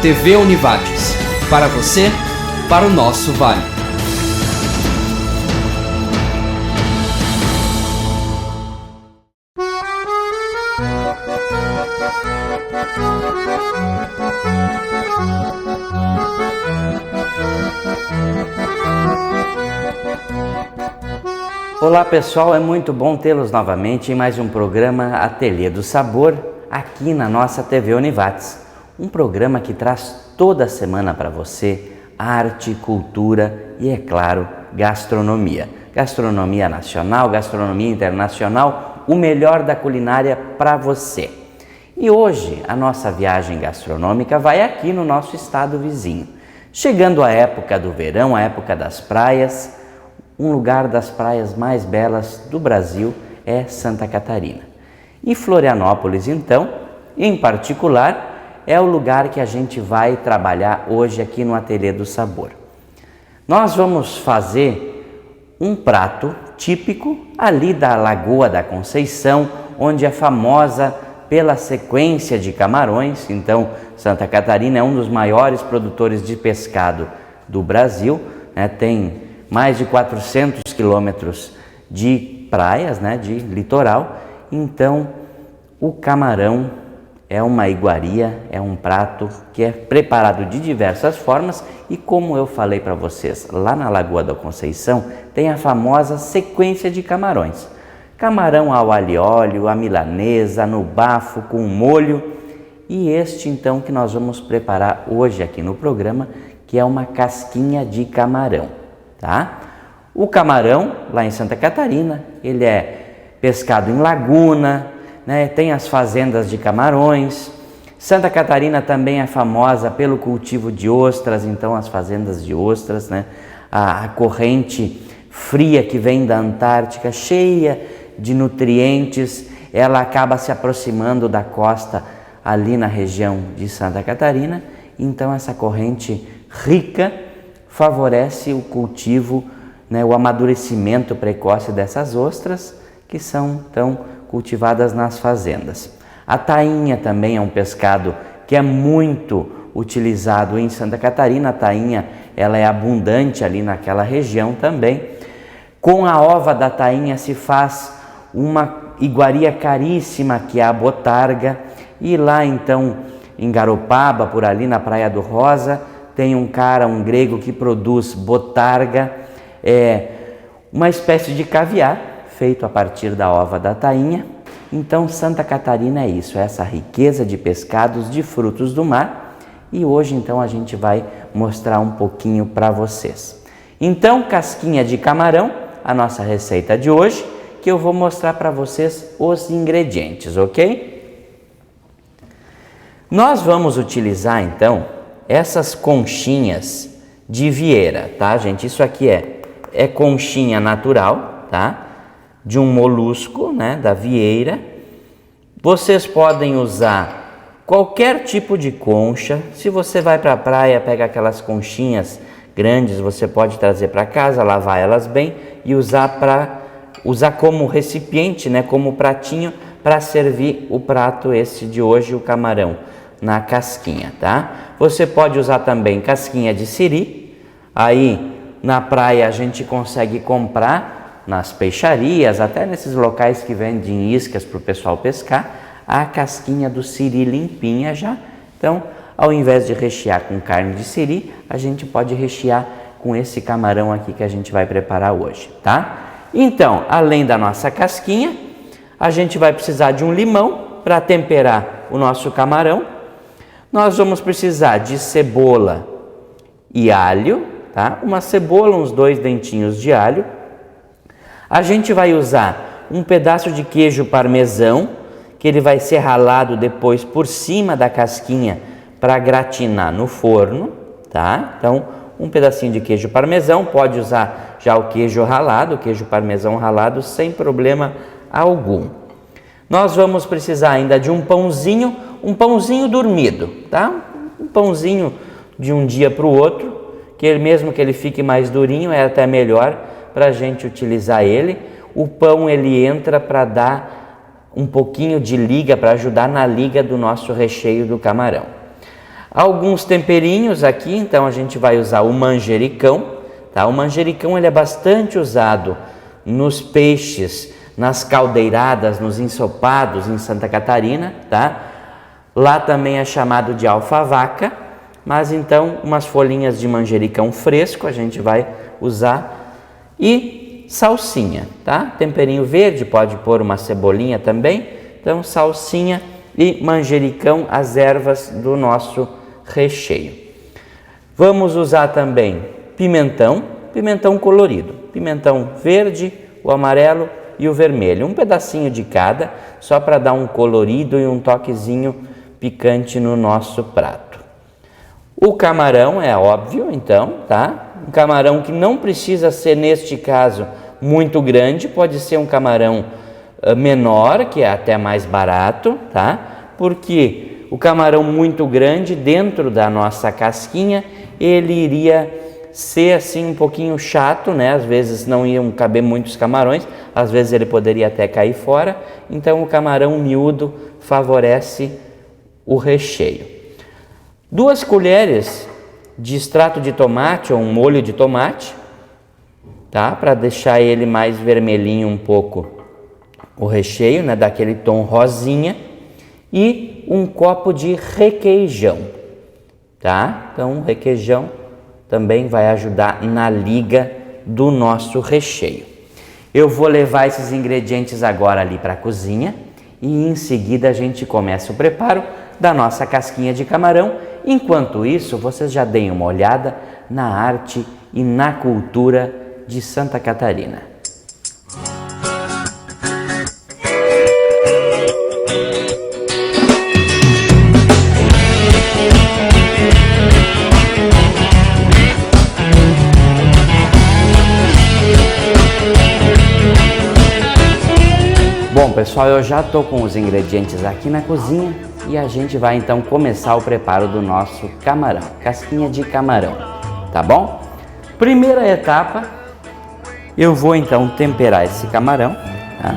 TV Univates. Para você, para o nosso vale. Olá pessoal, é muito bom tê-los novamente em mais um programa Ateliê do Sabor aqui na nossa TV Univates. Um programa que traz toda semana para você arte, cultura e, é claro, gastronomia. Gastronomia nacional, gastronomia internacional, o melhor da culinária para você. E hoje a nossa viagem gastronômica vai aqui no nosso estado vizinho. Chegando a época do verão, a época das praias, um lugar das praias mais belas do Brasil é Santa Catarina. E Florianópolis, então, em particular, é o lugar que a gente vai trabalhar hoje aqui no Ateliê do Sabor. Nós vamos fazer um prato típico ali da Lagoa da Conceição, onde é famosa pela sequência de camarões. Então, Santa Catarina é um dos maiores produtores de pescado do Brasil, né? Tem mais de 400 quilômetros de praias, né? De litoral. Então, o camarão é uma iguaria, é um prato que é preparado de diversas formas e, como eu falei para vocês, lá na Lagoa da Conceição tem a famosa sequência de camarões. Camarão ao alho e óleo, a milanesa, no bafo, com molho, e este então que nós vamos preparar hoje aqui no programa, que é uma casquinha de camarão, tá? O camarão, lá em Santa Catarina, ele é pescado em laguna, né? Tem as fazendas de camarões. Santa Catarina também é famosa pelo cultivo de ostras, então as fazendas de ostras, né? A corrente fria que vem da Antártica, cheia de nutrientes, ela acaba se aproximando da costa ali na região de Santa Catarina, então essa corrente rica favorece o cultivo, né? O amadurecimento precoce dessas ostras que são tão cultivadas nas fazendas. A tainha também é um pescado que é muito utilizado em Santa Catarina. A tainha, ela é abundante ali naquela região também. Com a ova da tainha se faz uma iguaria caríssima que é a botarga, e lá então em Garopaba, por ali na Praia do Rosa, tem um grego que produz botarga, uma espécie de caviar feito a partir da ova da tainha. Então Santa Catarina é isso, essa riqueza de pescados, de frutos do mar, e hoje então a gente vai mostrar um pouquinho para vocês. Então, casquinha de camarão, a nossa receita de hoje, que eu vou mostrar para vocês os ingredientes, ok? Nós vamos utilizar então essas conchinhas de vieira, tá, gente? Isso aqui é conchinha natural, tá? De um molusco, né, da vieira. Vocês podem usar qualquer tipo de concha. Se você vai para a praia, pega aquelas conchinhas grandes, você pode trazer para casa, lavar elas bem e usar como recipiente, né, como pratinho para servir o prato esse de hoje, o camarão na casquinha, tá? Você pode usar também casquinha de siri. Aí na praia a gente consegue comprar nas peixarias, até nesses locais que vendem iscas para o pessoal pescar, a casquinha do siri limpinha já. Então, ao invés de rechear com carne de siri, a gente pode rechear com esse camarão aqui que a gente vai preparar hoje, tá? Então, além da nossa casquinha, a gente vai precisar de um limão para temperar o nosso camarão. Nós vamos precisar de cebola e alho, tá? Uma cebola, uns 2 dentinhos de alho. A gente vai usar um pedaço de queijo parmesão, que ele vai ser ralado depois por cima da casquinha para gratinar no forno, tá? Então, um pedacinho de queijo parmesão, pode usar já o queijo ralado, o queijo parmesão ralado, sem problema algum. Nós vamos precisar ainda de um pãozinho dormido, tá? Um pãozinho de um dia para o outro, que mesmo que ele fique mais durinho, é até melhor para a gente utilizar ele. O pão, ele entra para dar um pouquinho de liga, para ajudar na liga do nosso recheio do camarão. Alguns temperinhos aqui, então a gente vai usar o manjericão, tá? O manjericão ele é bastante usado nos peixes, nas caldeiradas, nos ensopados em Santa Catarina, tá? Lá também é chamado de alfavaca, mas então umas folhinhas de manjericão fresco a gente vai usar e salsinha, tá? Temperinho verde, pode pôr uma cebolinha também, então salsinha e manjericão, as ervas do nosso recheio. Vamos usar também pimentão colorido, pimentão verde, o amarelo e o vermelho, um pedacinho de cada, só para dar um colorido e um toquezinho picante no nosso prato. O camarão é óbvio, então, tá? Um camarão que não precisa ser, neste caso, muito grande, pode ser um camarão menor, que é até mais barato, tá? Porque o camarão muito grande, dentro da nossa casquinha, ele iria ser assim um pouquinho chato, né? Às vezes não iam caber muitos camarões, às vezes ele poderia até cair fora, então o camarão miúdo favorece o recheio. 2 colheres de extrato de tomate ou um molho de tomate, tá? Para deixar ele mais vermelhinho um pouco o recheio, né? Daquele tom rosinha, e um copo de requeijão, tá? Então o requeijão também vai ajudar na liga do nosso recheio. Eu vou levar esses ingredientes agora ali para a cozinha e em seguida a gente começa o preparo da nossa casquinha de camarão. Enquanto isso, vocês já deem uma olhada na arte e na cultura de Santa Catarina. Bom, pessoal, eu já estou com os ingredientes aqui na cozinha e a gente vai então começar o preparo do nosso camarão, casquinha de camarão, tá bom? Primeira etapa, eu vou então temperar esse camarão, tá?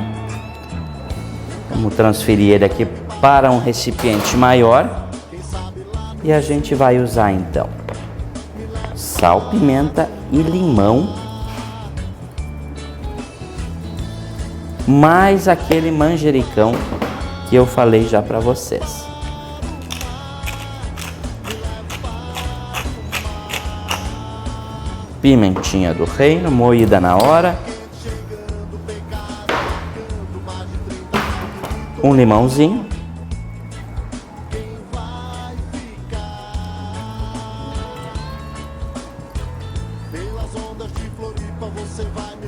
Vamos transferir ele aqui para um recipiente maior e a gente vai usar então sal, pimenta e limão, mais aquele manjericão que eu falei já para vocês. Pimentinha do reino, moída na hora. Um limãozinho.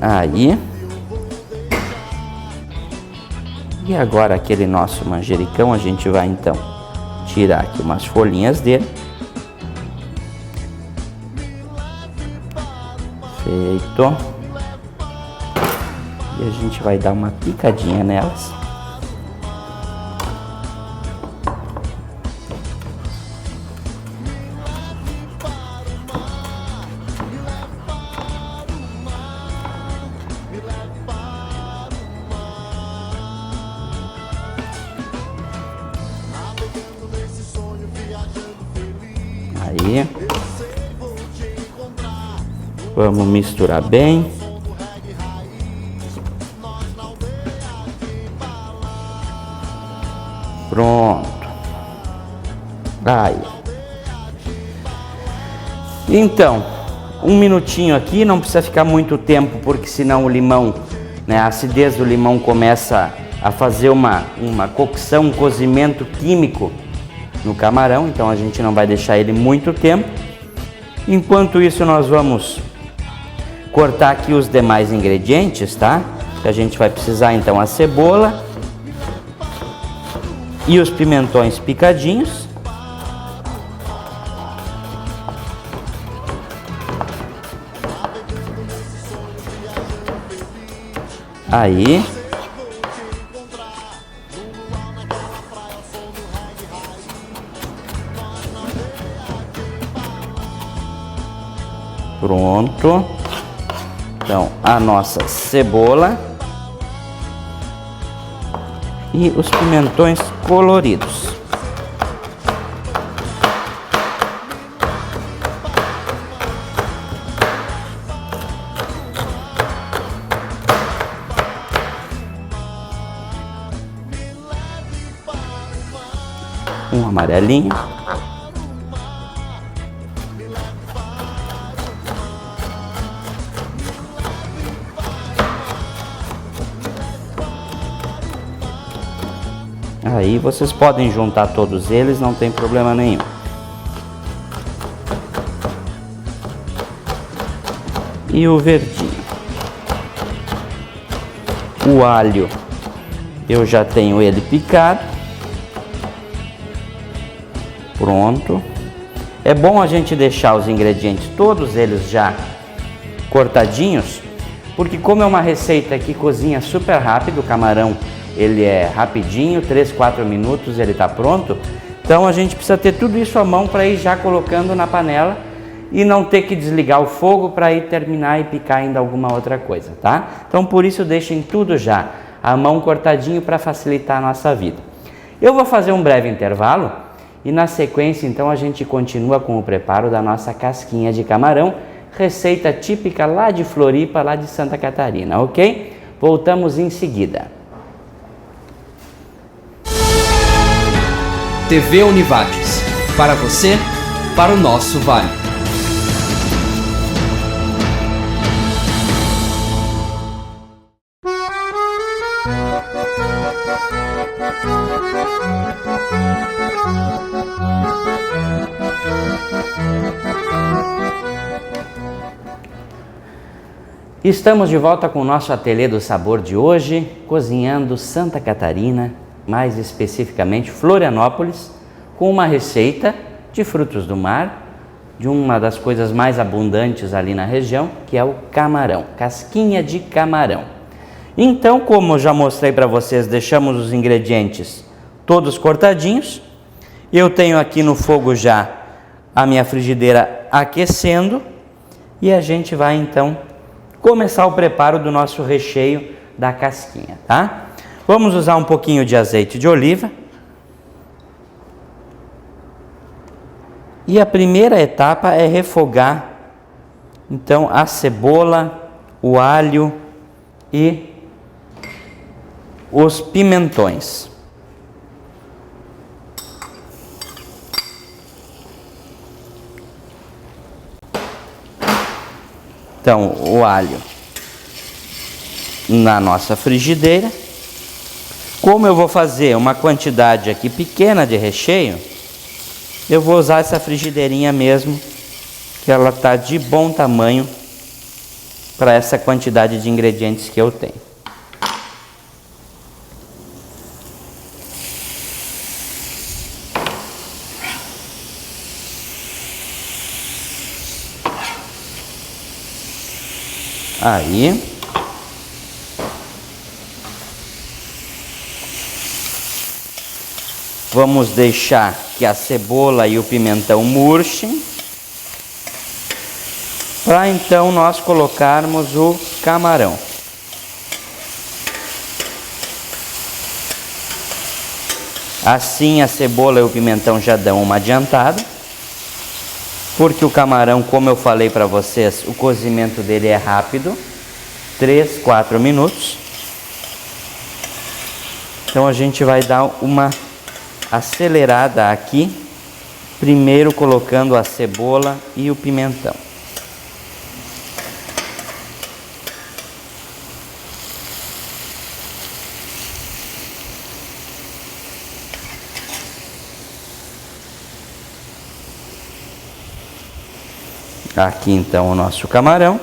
Aí. E agora aquele nosso manjericão, a gente vai então tirar aqui umas folhinhas dele. Feito. E a gente vai dar uma picadinha nelas. Aí, vamos misturar bem. Pronto. Aí. Então, um minutinho aqui, não precisa ficar muito tempo, porque senão o limão, né, a acidez do limão começa a fazer uma cocção, um cozimento químico no camarão, então a gente não vai deixar ele muito tempo. Enquanto isso, nós vamos cortar aqui os demais ingredientes, tá? Que a gente vai precisar então a cebola e os pimentões picadinhos. Aí. Pronto. Então, a nossa cebola e os pimentões coloridos. amarelinho. Aí vocês podem juntar todos eles, não tem problema nenhum. E o verdinho. O alho, eu já tenho ele picado. Pronto. É bom a gente deixar os ingredientes, todos eles já cortadinhos, porque como é uma receita que cozinha super rápido, o camarão ele é rapidinho, 3, 4 minutos ele está pronto. Então a gente precisa ter tudo isso à mão para ir já colocando na panela e não ter que desligar o fogo para ir terminar e picar ainda alguma outra coisa, tá? Então por isso deixem tudo já à mão cortadinho para facilitar a nossa vida. Eu vou fazer um breve intervalo e na sequência então a gente continua com o preparo da nossa casquinha de camarão, receita típica lá de Floripa, lá de Santa Catarina, ok? Voltamos em seguida. TV Univates, para você, para o nosso vale. Estamos de volta com o nosso Ateliê do Sabor de hoje, cozinhando Santa Catarina, mais especificamente Florianópolis, com uma receita de frutos do mar, de uma das coisas mais abundantes ali na região, que é o camarão, casquinha de camarão. Então, como eu já mostrei para vocês, deixamos os ingredientes todos cortadinhos. Eu tenho aqui no fogo já a minha frigideira aquecendo e a gente vai então começar o preparo do nosso recheio da casquinha, tá? Vamos usar um pouquinho de azeite de oliva. E a primeira etapa é refogar, então, a cebola, o alho e os pimentões. Então, o alho na nossa frigideira. Como eu vou fazer uma quantidade aqui pequena de recheio, eu vou usar essa frigideirinha mesmo, que ela está de bom tamanho para essa quantidade de ingredientes que eu tenho. Aí, vamos deixar que a cebola e o pimentão murchem, para então nós colocarmos o camarão. Assim a cebola e o pimentão já dão uma adiantada, porque o camarão, como eu falei para vocês, o cozimento dele é rápido, 3, 4 minutos. Então a gente vai dar uma acelerada aqui, primeiro colocando a cebola e o pimentão. Aqui então o nosso camarão.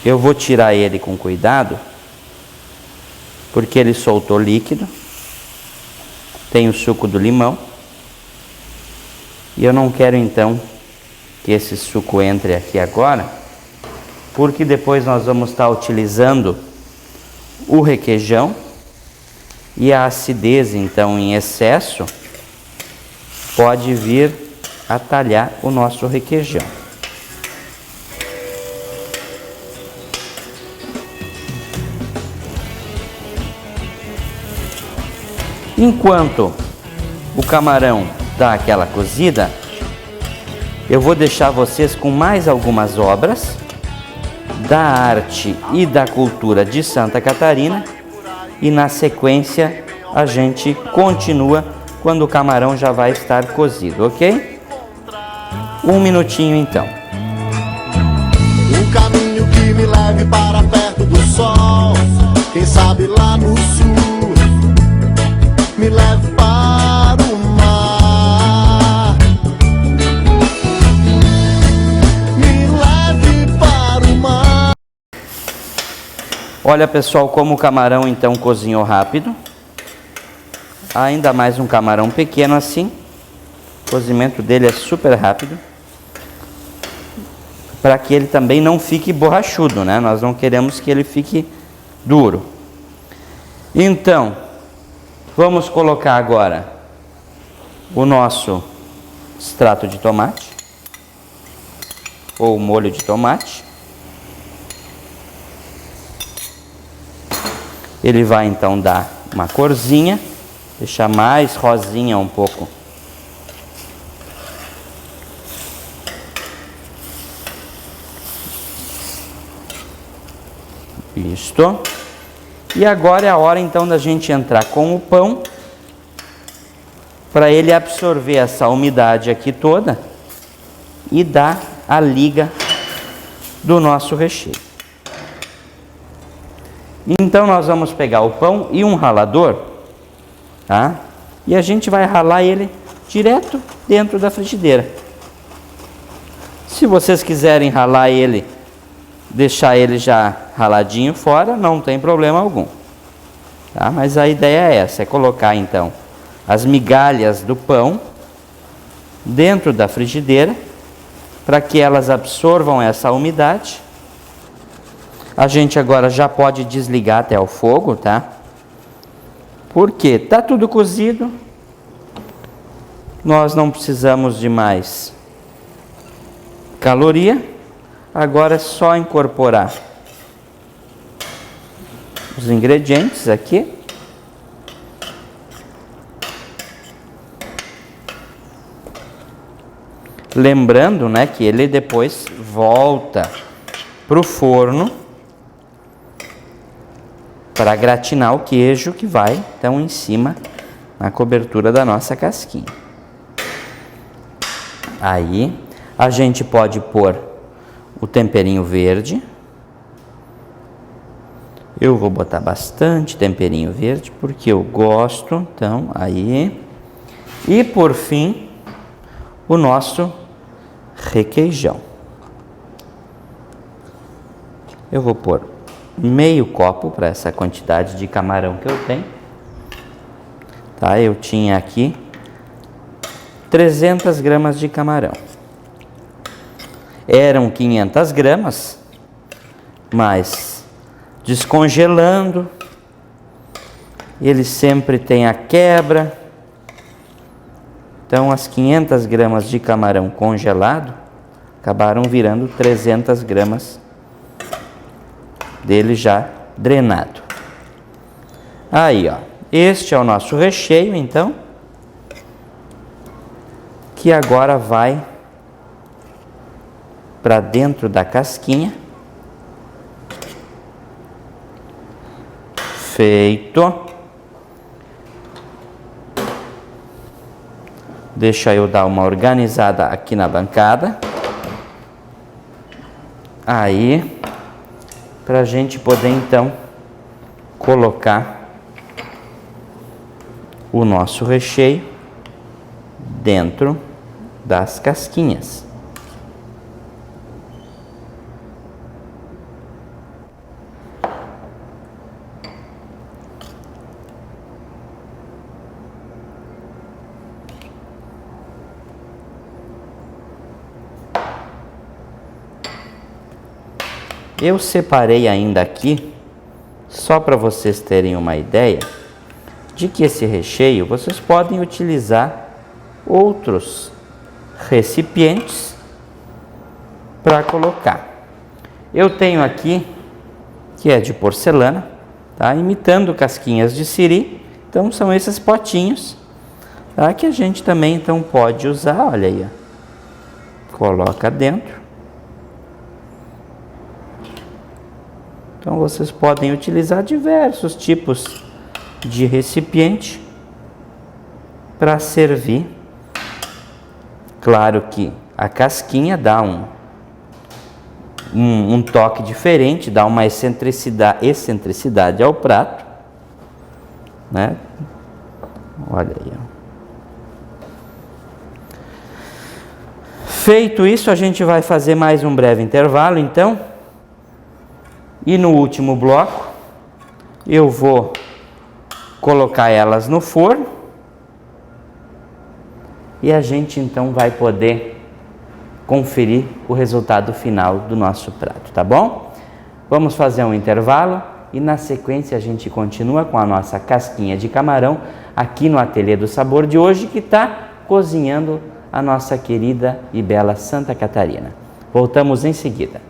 Eu vou tirar ele com cuidado, porque ele soltou líquido, tem o suco do limão, e eu não quero então que esse suco entre aqui agora, porque depois nós vamos estar utilizando o requeijão, e a acidez então em excesso pode vir a talhar o nosso requeijão. Enquanto o camarão dá aquela cozida, eu vou deixar vocês com mais algumas obras da arte e da cultura de Santa Catarina e na sequência a gente continua quando o camarão já vai estar cozido, ok? Um minutinho então. Um caminho que me leve para perto do sol, quem sabe lá no sul, me leve para o mar, me leve para o mar. Olha, pessoal, como o camarão então cozinhou rápido. Ainda mais um camarão pequeno assim. O cozimento dele é super rápido. Para que ele também não fique borrachudo, né? Nós não queremos que ele fique duro. Então, vamos colocar agora o nosso extrato de tomate, ou molho de tomate. Ele vai então dar uma corzinha, deixar mais rosinha um pouco. Isto. E agora é a hora então da gente entrar com o pão, para ele absorver essa umidade aqui toda e dar a liga do nosso recheio. Então nós vamos pegar o pão e um ralador, tá? E a gente vai ralar ele direto dentro da frigideira. Se vocês quiserem ralar ele, deixar ele já raladinho fora, não tem problema algum, tá? Mas a ideia é essa, é colocar então as migalhas do pão dentro da frigideira, para que elas absorvam essa umidade. A gente agora já pode desligar até o fogo, tá? Porque tá tudo cozido, nós não precisamos de mais caloria. Agora é só incorporar os ingredientes aqui. Lembrando, né, que ele depois volta para o forno para gratinar o queijo que vai então em cima na cobertura da nossa casquinha. Aí a gente pode pôr o temperinho verde. Eu vou botar bastante temperinho verde porque eu gosto, então aí. E por fim, o nosso requeijão. Eu vou pôr meio copo para essa quantidade de camarão que eu tenho. Tá? Eu tinha aqui 300 gramas de camarão. Eram 500 gramas, mas descongelando, ele sempre tem a quebra. Então, as 500 gramas de camarão congelado acabaram virando 300 gramas dele já drenado. Aí, ó, este é o nosso recheio, então, que agora vai para dentro da casquinha. Feito. Deixa eu dar uma organizada aqui na bancada. Aí, para a gente poder então colocar o nosso recheio dentro das casquinhas. Eu separei ainda aqui, só para vocês terem uma ideia, de que esse recheio vocês podem utilizar outros recipientes para colocar. Eu tenho aqui, que é de porcelana, tá? Imitando casquinhas de siri. Então são esses potinhos, tá? Que a gente também então pode usar, olha aí, ó. coloca dentro. Então vocês podem utilizar diversos tipos de recipiente para servir. Claro que a casquinha dá um toque diferente, dá uma excentricidade ao prato, né? Olha aí, ó. Feito isso, a gente vai fazer mais um breve intervalo, então. E no último bloco, eu vou colocar elas no forno. E a gente então vai poder conferir o resultado final do nosso prato, tá bom? Vamos fazer um intervalo e na sequência a gente continua com a nossa casquinha de camarão aqui no Ateliê do Sabor de hoje, que está cozinhando a nossa querida e bela Santa Catarina. Voltamos em seguida.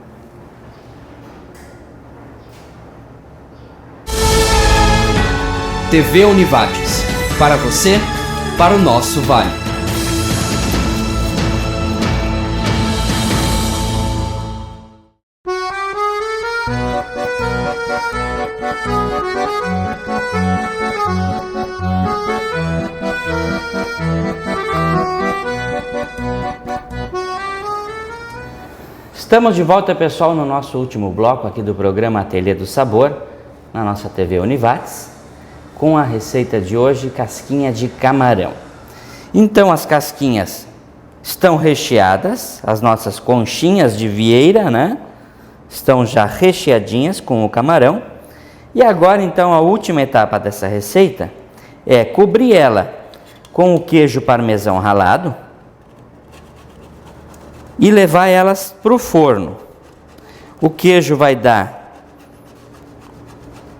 TV Univates, para você, para o nosso vale. Estamos de volta, pessoal, no nosso último bloco aqui do programa Ateliê do Sabor, na nossa TV Univates, com a receita de hoje, casquinha de camarão. Então, as casquinhas estão recheadas, as nossas conchinhas de vieira, né? Estão já recheadinhas com o camarão. E agora, então, a última etapa dessa receita é cobrir ela com o queijo parmesão ralado e levar elas para o forno. O queijo vai dar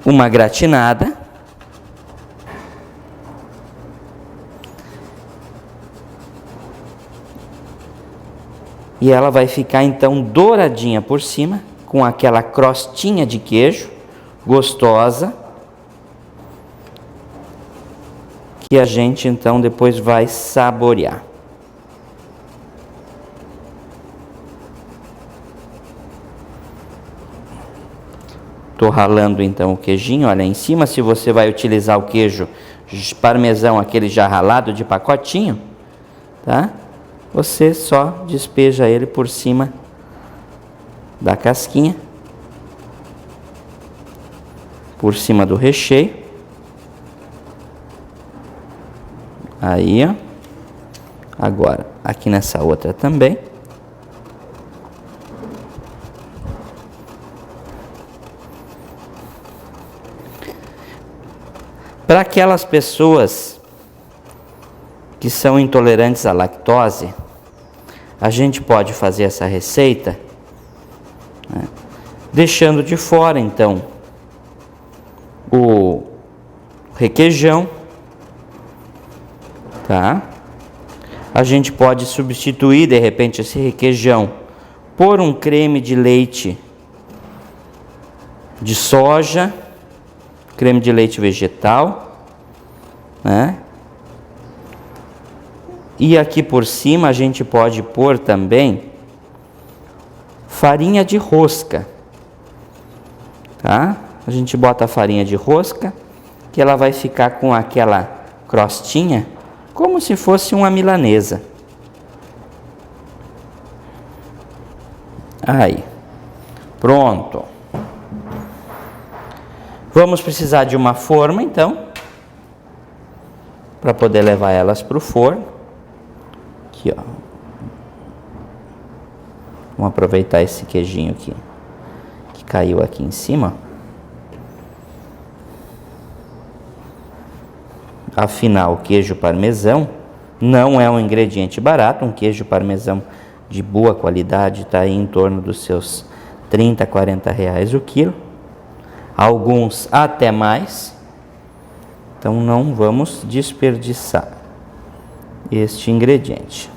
uma gratinada e ela vai ficar então douradinha por cima, com aquela crostinha de queijo gostosa, que a gente então depois vai saborear. Tô ralando então o queijinho, olha em cima. Se você vai utilizar o queijo parmesão, aquele já ralado de pacotinho, tá? Você só despeja ele por cima da casquinha, por cima do recheio. Aí, ó. Agora, aqui nessa outra também. Para aquelas pessoas que são intolerantes à lactose, a gente pode fazer essa receita, né, deixando de fora então o requeijão, tá? A gente pode substituir de repente esse requeijão por um creme de leite de soja, creme de leite vegetal, né? E aqui por cima a gente pode pôr também farinha de rosca, tá? A gente bota a farinha de rosca, que ela vai ficar com aquela crostinha, como se fosse uma milanesa. Aí, pronto. Vamos precisar de uma forma, então, para poder levar elas para o forno. Aqui, ó. Vamos aproveitar esse queijinho aqui, que caiu aqui em cima. Afinal, o queijo parmesão não é um ingrediente barato. Um queijo parmesão de boa qualidade está aí em torno dos seus 30, 40 reais o quilo. Alguns até mais. Então não vamos desperdiçar este ingrediente.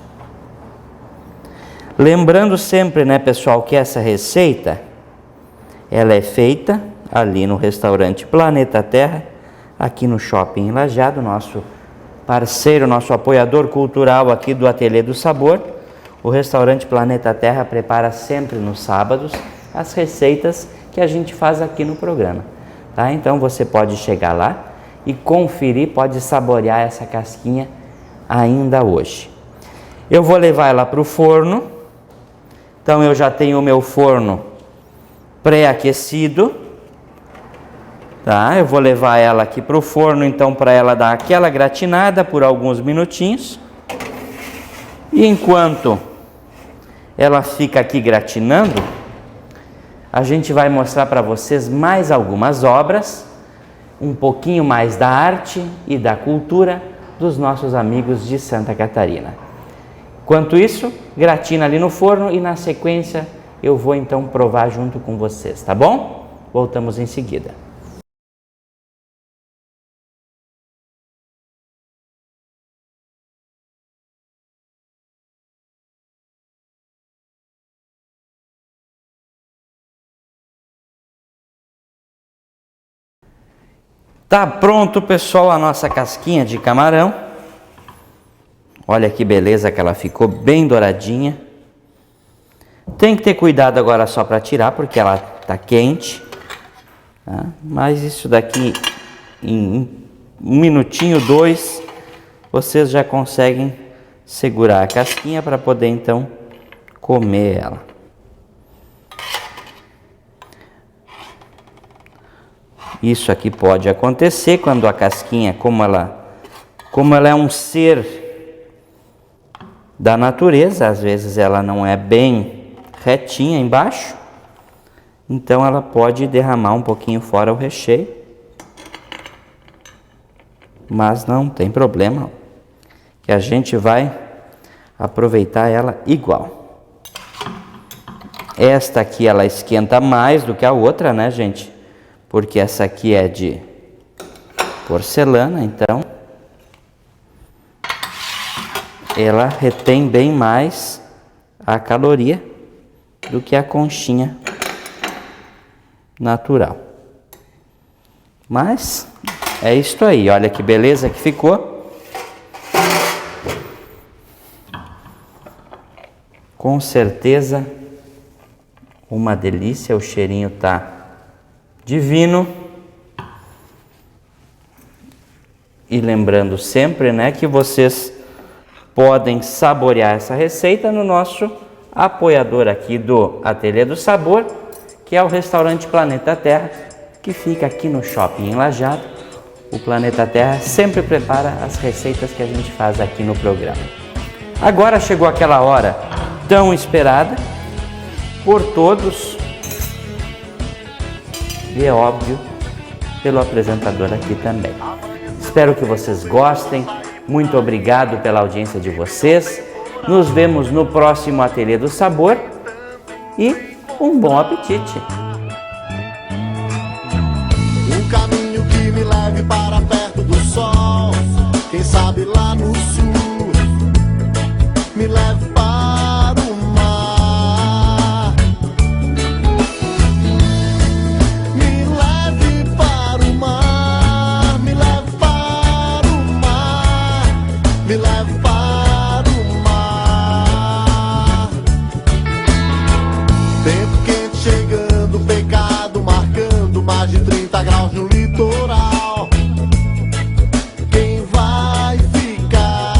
Lembrando sempre, né, pessoal, que essa receita ela é feita ali no restaurante Planeta Terra, aqui no Shopping Lajeado, nosso parceiro, nosso apoiador cultural aqui do Ateliê do Sabor, O restaurante Planeta Terra prepara sempre nos sábados as receitas que a gente faz aqui no programa, tá? Então você pode chegar lá e conferir, pode saborear essa casquinha ainda hoje. Eu vou levar ela para o forno, então eu já tenho o meu forno pré-aquecido, tá? Eu vou levar ela aqui para o forno, então, para ela dar aquela gratinada por alguns minutinhos. E enquanto ela fica aqui gratinando, a gente vai mostrar para vocês mais algumas obras, um pouquinho mais da arte e da cultura dos nossos amigos de Santa Catarina. Enquanto isso, gratina ali no forno e na sequência eu vou então provar junto com vocês, tá bom? Voltamos em seguida. Tá pronto, pessoal, a nossa casquinha de camarão. Olha que beleza que ela ficou, bem douradinha. Tem que ter cuidado agora só para tirar, porque ela tá quente, tá? Mas isso daqui em 1 minutinho, 2, vocês já conseguem segurar a casquinha para poder então comer ela. Isso aqui pode acontecer quando a casquinha, como ela é um ser da natureza, às vezes ela não é bem retinha embaixo, então ela pode derramar um pouquinho fora o recheio, mas não tem problema, que a gente vai aproveitar ela igual. Esta aqui ela esquenta mais do que a outra, né, gente? Porque essa aqui é de porcelana, então ela retém bem mais a caloria do que a conchinha natural. Mas é isto aí, olha que beleza que ficou. Com certeza uma delícia, o cheirinho tá divino. E lembrando sempre, né, que vocês podem saborear essa receita no nosso apoiador aqui do Ateliê do Sabor, que é o restaurante Planeta Terra, que fica aqui no shopping em Lajeado. O Planeta Terra sempre prepara as receitas que a gente faz aqui no programa. Agora chegou aquela hora tão esperada por todos, e é óbvio, pelo apresentador aqui também. Espero que vocês gostem. Muito obrigado pela audiência de vocês. Nos vemos no próximo Ateliê do Sabor e um bom apetite. Um caminho que me leve para perto do sol, quem sabe lá no sul, me leve para o mar. Me leve para o mar, me leve para o mar, me leve para o mar. Tempo quente chegando, pecado marcando, mais de 30 graus no litoral. Quem vai ficar?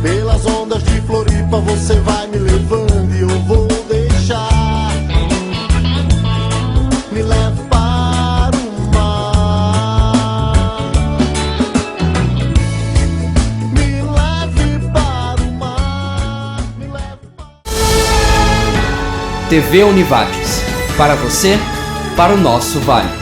Pelas ondas de Floripa você vai me levando e eu vou deixar. Me leve para o mar, me leve para o mar, me leve para... TV Univates, para você, para o nosso vale.